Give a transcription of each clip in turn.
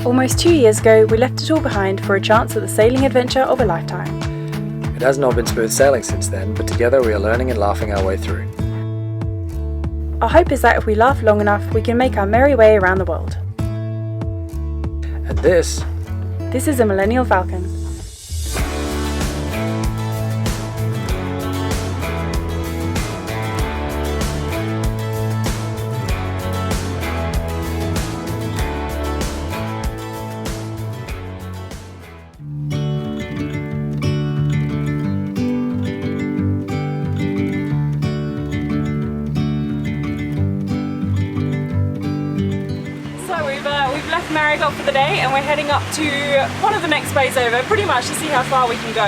Almost 2 years ago, we left it all behind for a chance at the sailing adventure of a lifetime. It has not been smooth sailing since then, but together we are learning and laughing our way through. Our hope is that if we laugh long enough, we can make our merry way around the world. And this is a Millennial Falcon. We've left Marigot for the day and we're heading up to one of the next bays over, pretty much to see how far we can go.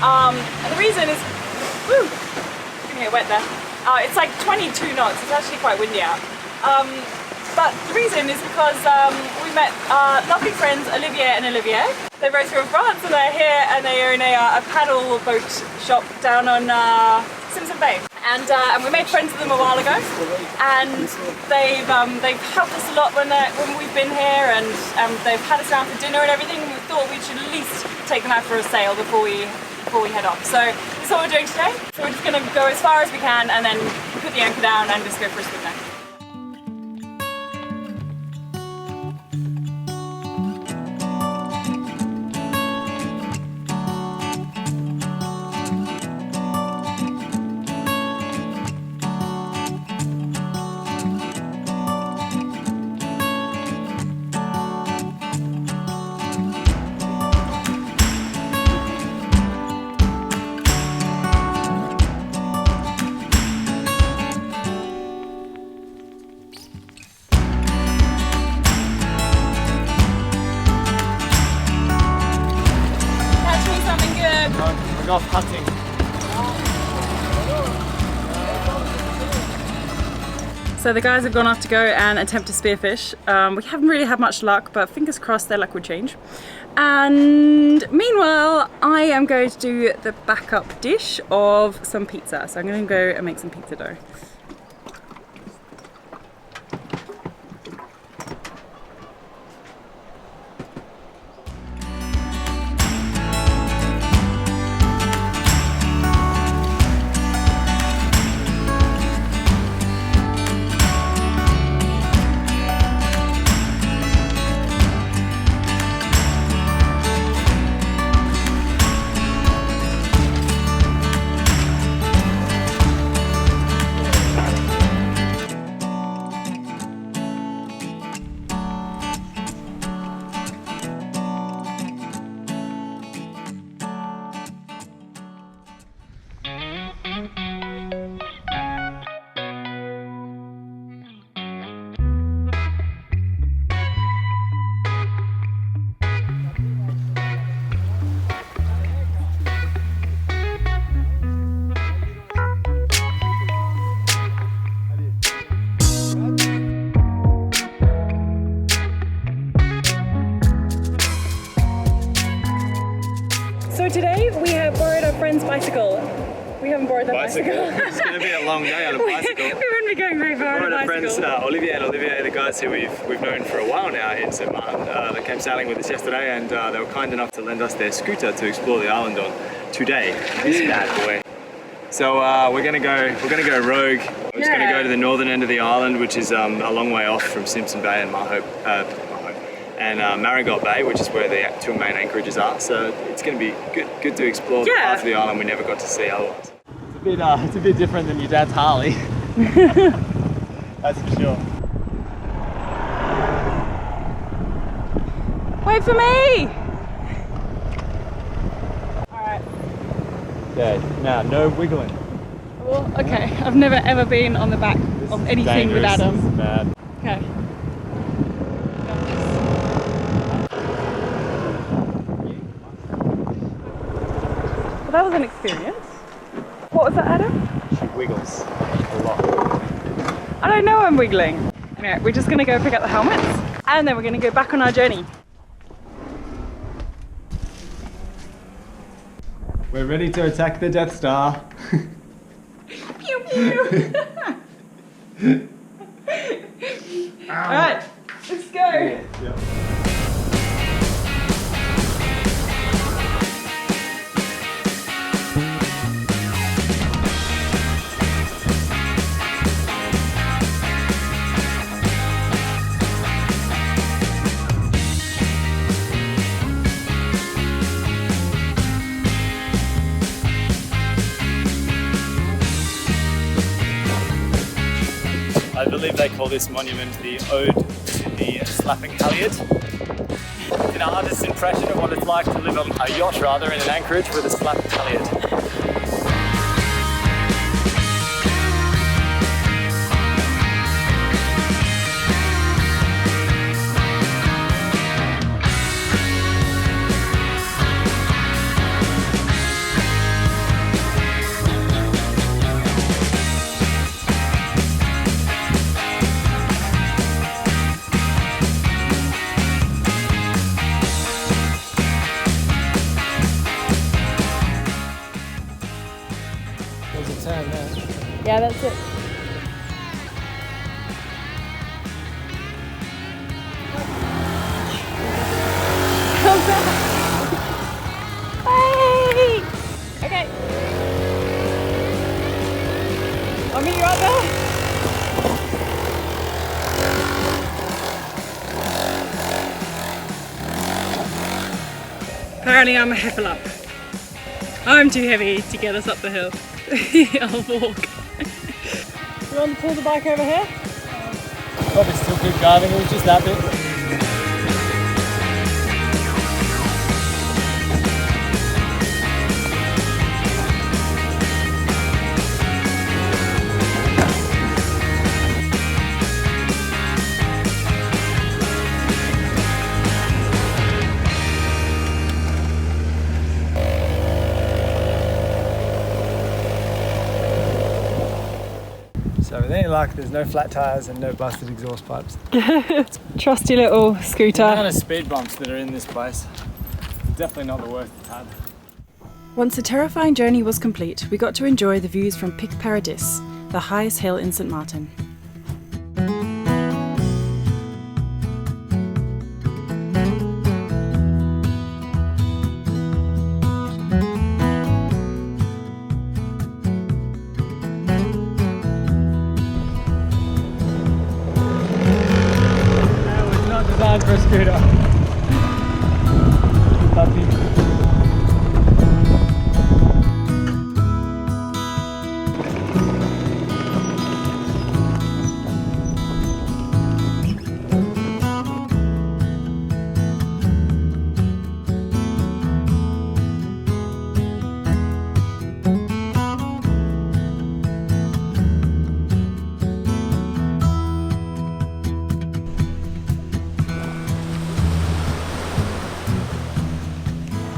And the reason is, woo, it's gonna get wet there. It's like 22 knots, it's actually quite windy out. But the reason is because we met lovely friends Olivier and Olivier. They both from France and they're here and they own a paddle boat shop down on Sint Bay. And we made friends with them a while ago, and they've helped us a lot when we've been here, and they've had us around for dinner and everything. We thought we should at least take them out for a sail before we head off. So this is what we're doing today. So we're just going to go as far as we can and then put the anchor down and just go for a swim now. Off hunting. So the guys have gone off to go and attempt to spearfish. We haven't really had much luck, but fingers crossed their luck will change. And meanwhile, I am going to do the backup dish of some pizza. So I'm going to go and make some pizza dough. So today we have borrowed our friend's bicycle. We haven't borrowed that bicycle. It's going to be a long day on a bicycle. We wouldn't be going very far on a bicycle. Borrowed our friends Olivier and Olivier, the guys who we've known for a while now here in St. Maarten. They came sailing with us yesterday, and they were kind enough to lend us their scooter to explore the island on today. This bad boy. So we're gonna go rogue. We're just gonna go to the northern end of the island, which is a long way off from Simpson Bay and Marigot Bay, which is where the two main anchorages are. So it's going to be good to explore the parts of the island we never got to see otherwise. It's a bit different than your dad's Harley. That's for sure. Wait for me! Alright. Okay, now no wiggling. Well, okay, I've never ever been on the back of anything with Adam. This is bad. Okay. Well, that was an experience. What was that, Adam? She wiggles a lot. I don't know I'm wiggling. Anyway, we're just gonna go pick up the helmets and then we're gonna go back on our journey. We're ready to attack the Death Star. Pew pew! Alright, let's go! Yeah. I believe they call this monument the Ode to the Slapping Halyard. It's an artist's impression of what it's like to live on a yacht rather in an anchorage with a slapping halyard. Yeah, that's it. Come back. Hey! Okay. I'll meet you out there. Apparently I'm a heifer up. I'm too heavy to get us up the hill. I'll walk. You want to pull the bike over here? Probably still keep driving, it was just that bit. So with any luck, there's no flat tyres and no busted exhaust pipes. Trusty little The scooter. amount of speed bumps that are in this place, definitely not the worst it's had. Once the terrifying journey was complete, we got to enjoy the views from Pic Paradis, the highest hill in St Maarten. Designed for a scooter. Puppy.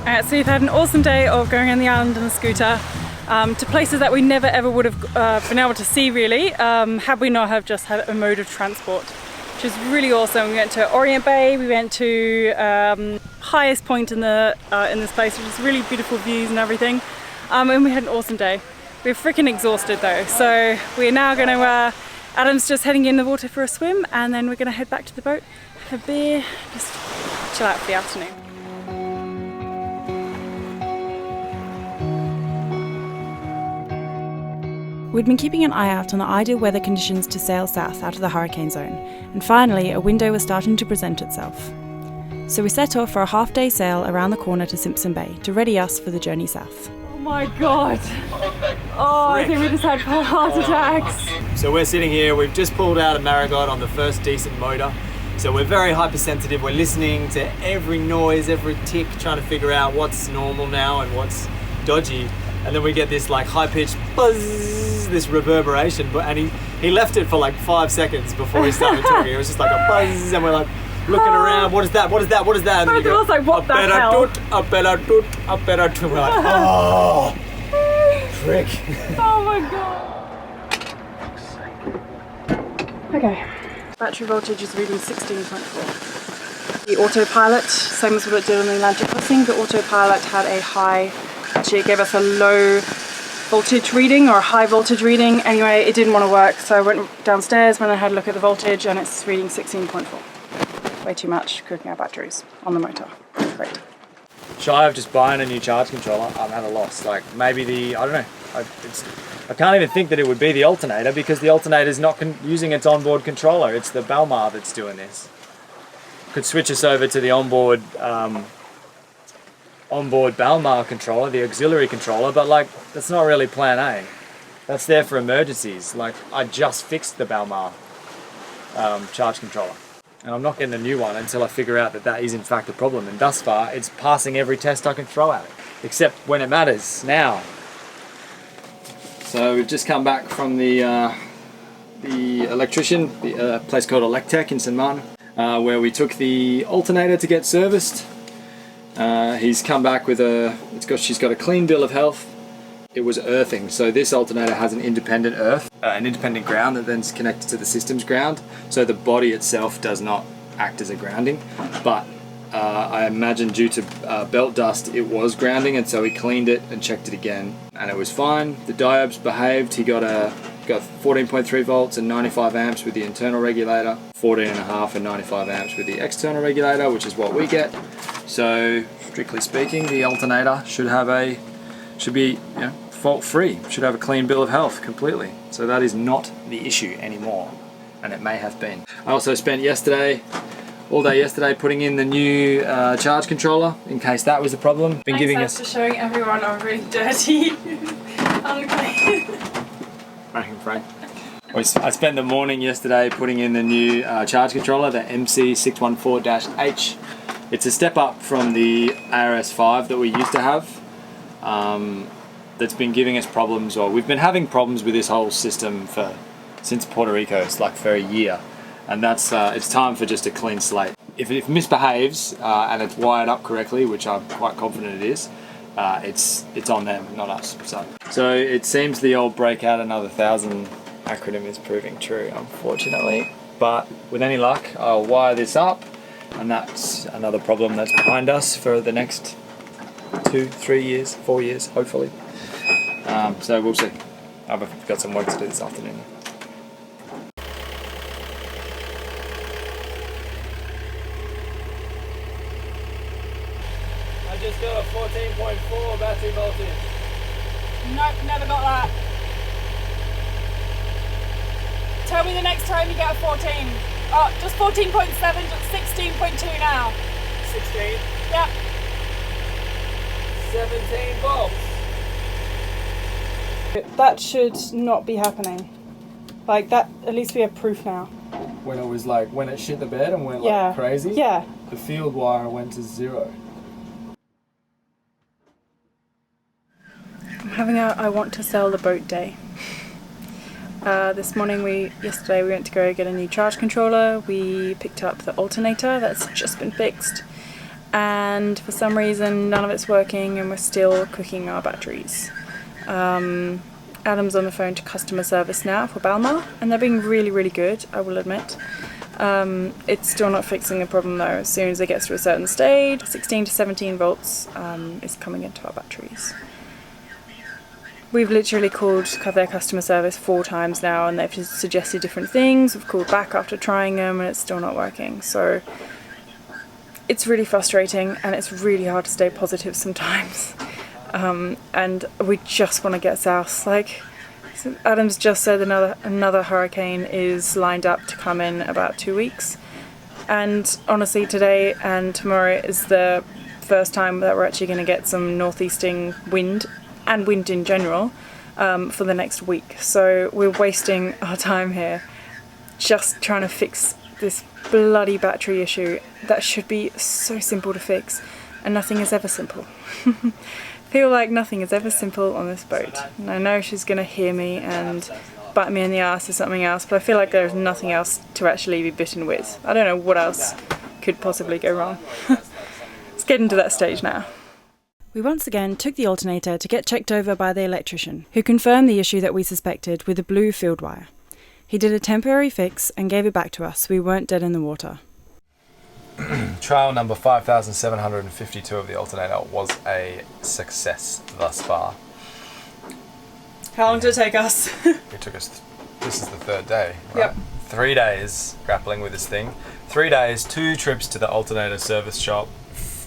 Alright, so we've had an awesome day of going around the island on a scooter to places that we never ever would have been able to see really had we not have just had a mode of transport, which is really awesome. We went to Orient Bay, we went to highest point in this place, which is really beautiful views and everything, and we had an awesome day. We're freaking exhausted though, so we're now going to, Adam's just heading in the water for a swim, and then we're going to head back to the boat, have a beer, just chill out for the afternoon. We'd been keeping an eye out on the ideal weather conditions to sail south out of the hurricane zone, and finally a window was starting to present itself. So we set off for a half-day sail around the corner to Simpson Bay to ready us for the journey south. Oh my god! Oh, I think we just had heart attacks. So we're sitting here, we've just pulled out of Marigot on the first decent motor. So we're very hypersensitive, we're listening to every noise, every tick, trying to figure out what's normal now and what's dodgy. And then we get this like high-pitched buzz, this reverberation, and he left it for like 5 seconds before he started talking. It was just like a buzz, and we're like looking around, what is that, what is that, what is that? And I was like, what the hell? A better toot. We're like, oh, frick. Oh my god. Okay. Battery voltage is reading 16.4. The autopilot, same as what it did on the Atlantic crossing, the autopilot had a high, actually it gave us a low voltage reading or a high voltage reading. Anyway, it didn't want to work, so I went downstairs when I had a look at the voltage and it's reading 16.4. Way too much cooking our batteries on the motor. Great. Shy of just buying a new charge controller, I'm at a loss. Like maybe I don't know. I can't even think that it would be the alternator because the alternator is not using its onboard controller. It's the Balmar that's doing this. Could switch us over to the onboard Balmar controller, the auxiliary controller, but like that's not really plan A. That's there for emergencies. Like I just fixed the Balmar charge controller. And I'm not getting a new one until I figure out that that is in fact a problem. And thus far, it's passing every test I can throw at it, except when it matters, now. So we've just come back from the electrician, a place called Electech in St Maarten, where we took the alternator to get serviced. He's come back with she's got a clean bill of health. It was earthing, so this alternator has an independent an independent ground that then's connected to the system's ground. So the body itself does not act as a grounding, but I imagine due to belt dust it was grounding, and so he cleaned it and checked it again, and it was fine. The diodes behaved. He got 14.3 volts and 95 amps with the internal regulator, 14.5 and 95 amps with the external regulator, which is what we get. So strictly speaking, the alternator should be fault free, should have a clean bill of health completely. So that is not the issue anymore, and it may have been. I also spent all day yesterday putting in the new charge controller in case that was the problem. Been giving us showing everyone I'm really dirty, unclean. Frank. I spent the morning yesterday putting in the new charge controller, the MC614-H. It's a step up from the ARS5 that we used to have. That's been giving us problems, or we've been having problems with this whole system since Puerto Rico. It's like for a year, and that's it's time for just a clean slate. If it misbehaves and it's wired up correctly, which I'm quite confident it is, it's on them, not us. So it seems the old breakout another 1,000 acronym is proving true, unfortunately. But with any luck, I'll wire this up, and that's another problem that's behind us for the next 2, 3 years, 4 years, hopefully. So we'll see. I've got some work to do this afternoon. I just got a 14.4 battery voltage. Nope, never got that. Tell me the next time you get a 14. Oh, just 14.7, just 16.2 now. 16? Yep. 17 volts. That should not be happening. Like that, at least we have proof now. When it shit the bed and went Yeah. like crazy? Yeah. The field wire went to 0. I'm having a I want to sell the boat day. Yesterday we went to go get a new charge controller. We picked up the alternator that's just been fixed, and for some reason none of it's working, and we're still cooking our batteries. Adam's on the phone to customer service now for Balma, and they're being really, really good, I will admit. It's still not fixing the problem though. As soon as it gets to a certain stage, 16 to 17 volts is coming into our batteries. We've literally called their customer service 4 times now, and they've just suggested different things. We've called back after trying them, and it's still not working. So it's really frustrating, and it's really hard to stay positive sometimes. And we just want to get south. Like Adam's just said, another hurricane is lined up to come in about 2 weeks. And honestly, today and tomorrow is the first time that we're actually going to get some northeasting wind, and wind in general, for the next week. So we're wasting our time here just trying to fix this bloody battery issue that should be so simple to fix, and nothing is ever simple. Feel like nothing is ever simple on this boat, and I know she's gonna hear me and bite me in the ass or something else, but I feel like there's nothing else to actually be bitten with. I don't know what else could possibly go wrong. Let's get into that stage now. We once again took the alternator to get checked over by the electrician, who confirmed the issue that we suspected with the blue field wire. He did a temporary fix and gave it back to us so we weren't dead in the water. Trial number 5,752 of the alternator was a success thus far. How long did it take us? It took us, this is the 3rd day, right? Yep. 3 days grappling with this thing. 3 days, 2 trips to the alternator service shop,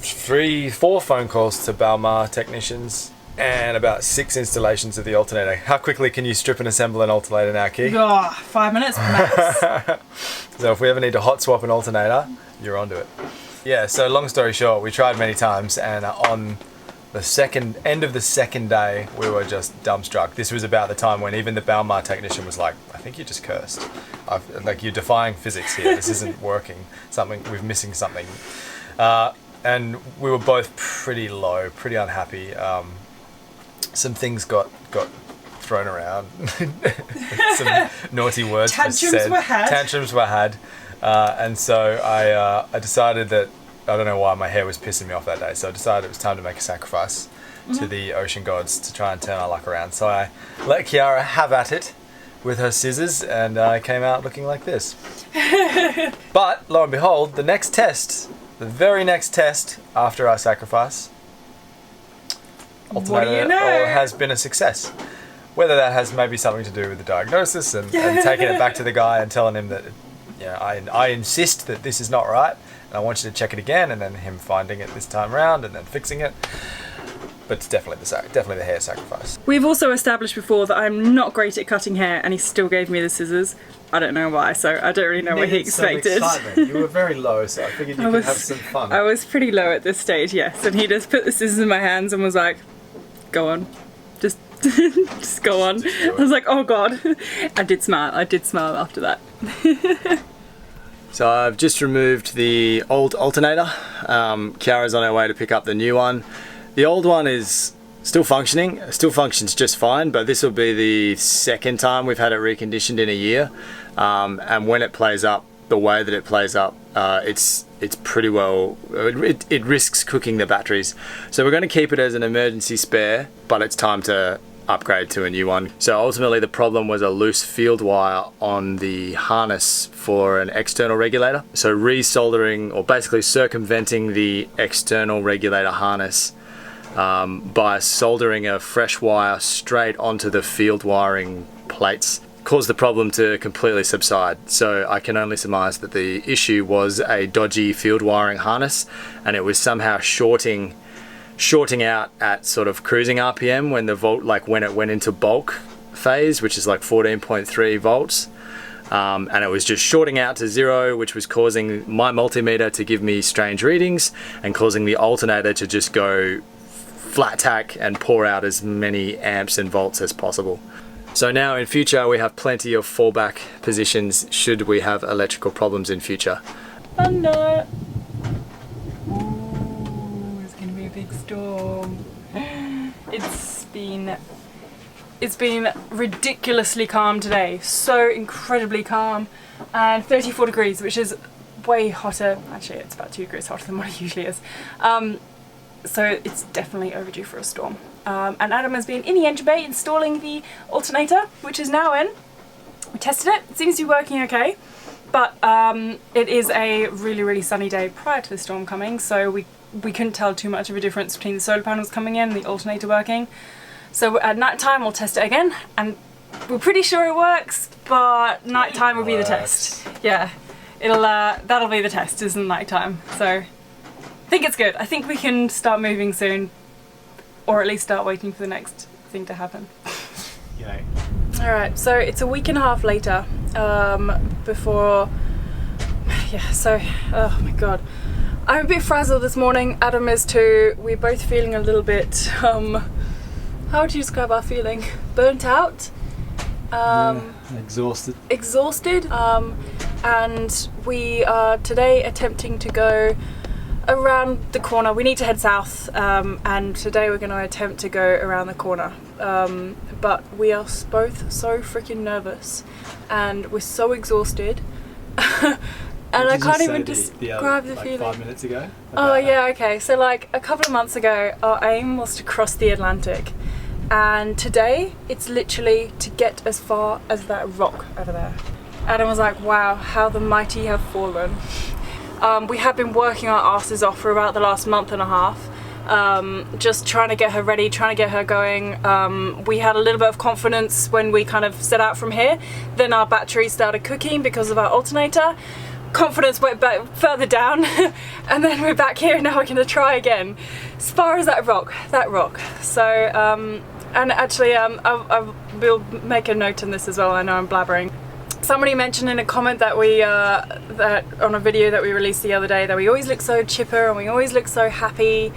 4 phone calls to Balma technicians, and about 6 installations of the alternator. How quickly can you strip and assemble an alternator now, Ki? 5 minutes max. So if we ever need to hot swap an alternator, you're onto it. Yeah, so long story short, we tried many times, and on the end of the second day, we were just dumbstruck. This was about the time when even the Balmar technician was like, I think you just cursed. Like, you're defying physics here. This isn't working. We're missing something. And we were both pretty low, pretty unhappy. Some things got thrown around. Some naughty words Tantrums were had. Tantrums were had. And so I decided that, I don't know why my hair was pissing me off that day, so I decided it was time to make a sacrifice to the ocean gods to try and turn our luck around. So I let Khiara have at it with her scissors, and I came out looking like this. But lo and behold, the very next test after our sacrifice, alternator has been a success. Whether that has maybe something to do with the diagnosis and taking it back to the guy and telling him that, you know, I insist that this is not right, and I want you to check it again, and then him finding it this time around and then fixing it. But it's definitely the hair sacrifice. We've also established before that I'm not great at cutting hair, and he still gave me the scissors. I don't know why, so I don't really know what he expected. You were very low, so I figured you could have some fun. I was pretty low at this stage, yes, and he just put the scissors in my hands and was like, go on, just go on. I was like, oh god. I did smile after that. So I've just removed the old alternator. Khiara's on her way to pick up the new one. The old one is still functions just fine, but this will be the second time we've had it reconditioned in a year. And when it plays up the way that it plays up, it's pretty well, it risks cooking the batteries. So we're going to keep it as an emergency spare, but it's time to upgrade to a new one. So ultimately the problem was a loose field wire on the harness for an external regulator. So re-soldering, or basically circumventing the external regulator harness by soldering a fresh wire straight onto the field wiring plates caused the problem to completely subside. So I can only surmise that the issue was a dodgy field wiring harness, and it was somehow shorting out at sort of cruising RPM when the volt, like when it went into bulk phase, which is like 14.3 volts. And it was just shorting out to 0, which was causing my multimeter to give me strange readings and causing the alternator to just go flat tack and pour out as many amps and volts as possible. So now in future we have plenty of fallback positions should we have electrical problems in future. Thunder! It's gonna be a big storm. It's been ridiculously calm today, so incredibly calm, and 34 degrees, which is way hotter. Actually, it's about 2 degrees hotter than what it usually is. So it's definitely overdue for a storm. And Adam has been in the engine bay installing the alternator, which is now in. We tested it, it seems to be working okay, but it is a really sunny day prior to the storm coming, so we couldn't tell too much of a difference between the solar panels coming in and the alternator working. So at night time we'll test it again, and we're pretty sure it works, but night time will be the test. Yeah, that'll be the test, is the night time. So I think it's good. I think we can start moving soon, or at least start waiting for the next thing to happen. Yay. Alright, so it's a week and a half later before, yeah, so, oh my god. I'm a bit frazzled this morning, Adam is too. We're both feeling a little bit, how would you describe our feeling? Burnt out? Exhausted. Exhausted. And we are today attempting to go around the corner. We need to head south, and today we're going to attempt to go around the corner. But we are both so freaking nervous, and we're so exhausted. And I can't even describe the feeling. 5 minutes ago? Oh yeah, okay. So like a couple of months ago, our aim was to cross the Atlantic. And today, it's literally to get as far as that rock over there. Adam was like, wow, how the mighty have fallen. We have been working our asses off for about the last month and a half. Just trying to get her ready, trying to get her going. We had a little bit of confidence when we kind of set out from here. Then our battery started cooking because of our alternator. Confidence went back further down, and then we're back here, and now we're going to try again. As far as that rock. So, and actually, I will make a note on this as well. I know I'm blabbering. Somebody mentioned in a comment that that on a video that we released the other day that we always look so chipper and we always look so happy.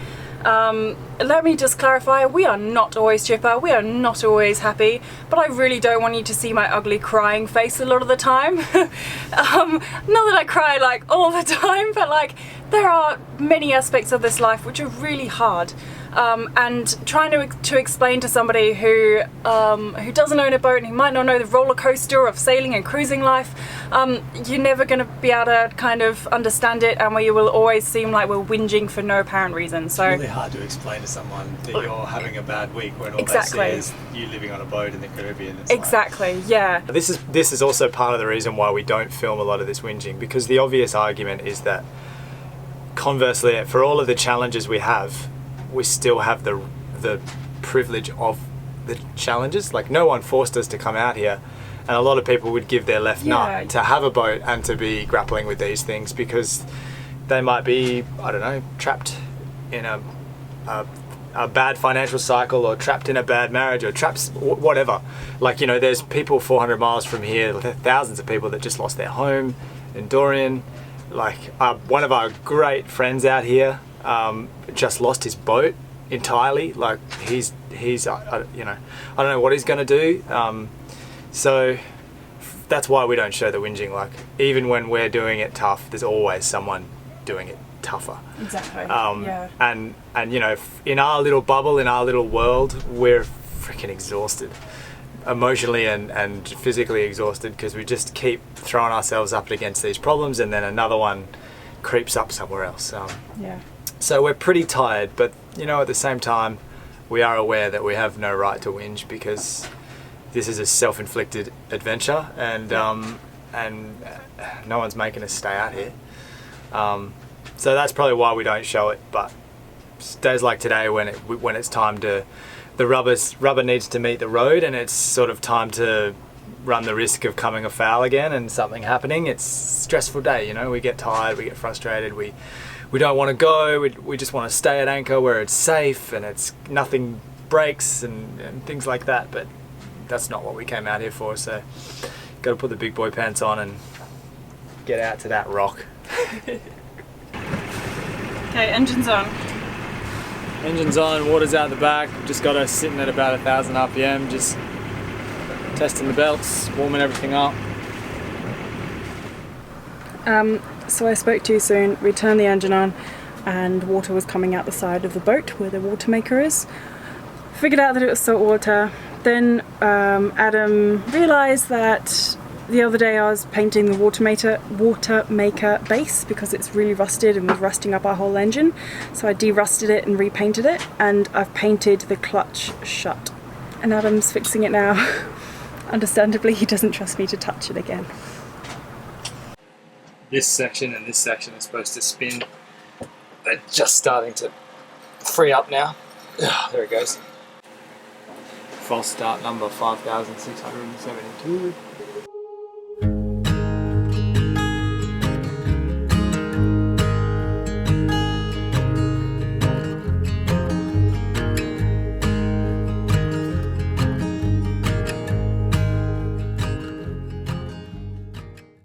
Let me just clarify, we are not always chipper, we are not always happy, but I really don't want you to see my ugly crying face a lot of the time. Not that I cry like all the time, but like there are many aspects of this life which are really hard. And trying to explain to somebody who doesn't own a boat and who might not know the roller coaster of sailing and cruising life, you're never going to be able to kind of understand it, and we will always seem like we're whinging for no apparent reason. So It's really hard to explain to someone that you're having a bad week when all Exactly. they see is you living on a boat in the Caribbean. It's exactly, yeah. This is also part of the reason why we don't film a lot of this whinging, because the obvious argument is that conversely, for all of the challenges we have, we still have the privilege of the challenges. Like, no one forced us to come out here, and a lot of people would give their left nut to have a boat and to be grappling with these things, because they might be, I don't know, trapped in a bad financial cycle, or trapped in a bad marriage, or trapped whatever. Like, you know, there's people 400 miles from here, thousands of people that just lost their home in Dorian. Like, one of our great friends out here just lost his boat entirely. Like, he's you know, I don't know what he's going to do. So that's why we don't show the whinging. Like, even when we're doing it tough, there's always someone doing it tougher. Exactly. Yeah. And you know, in our little bubble, in our little world, we're freaking exhausted, emotionally and physically exhausted, because we just keep throwing ourselves up against these problems, and then another one creeps up somewhere else. Yeah. So we're pretty tired, but you know, at the same time, we are aware that we have no right to whinge, because this is a self-inflicted adventure, and no one's making us stay out here. So that's probably why we don't show it. But days like today, when it's time to, the rubber needs to meet the road, and it's sort of time to run the risk of coming afoul again and something happening. It's a stressful day, you know. We get tired, we get frustrated, we don't want to go, we just want to stay at anchor where it's safe and it's nothing breaks and things like that. But that's not what we came out here for, so got to put the big boy pants on and get out to that rock. Okay, engine's on. Engine's on, water's out the back. Just got us sitting at about 1,000 RPM, just testing the belts, warming everything up. So I spoke too soon, we turned the engine on, and water was coming out the side of the boat where the water maker is. Figured out that it was salt water. Then Adam realised that the other day I was painting the water maker base, because it's really rusted and was rusting up our whole engine. So I de-rusted it and repainted it, and I've painted the clutch shut. And Adam's fixing it now. Understandably, he doesn't trust me to touch it again. This section and this section are supposed to spin. They're just starting to free up now. There it goes. False start number 5,672.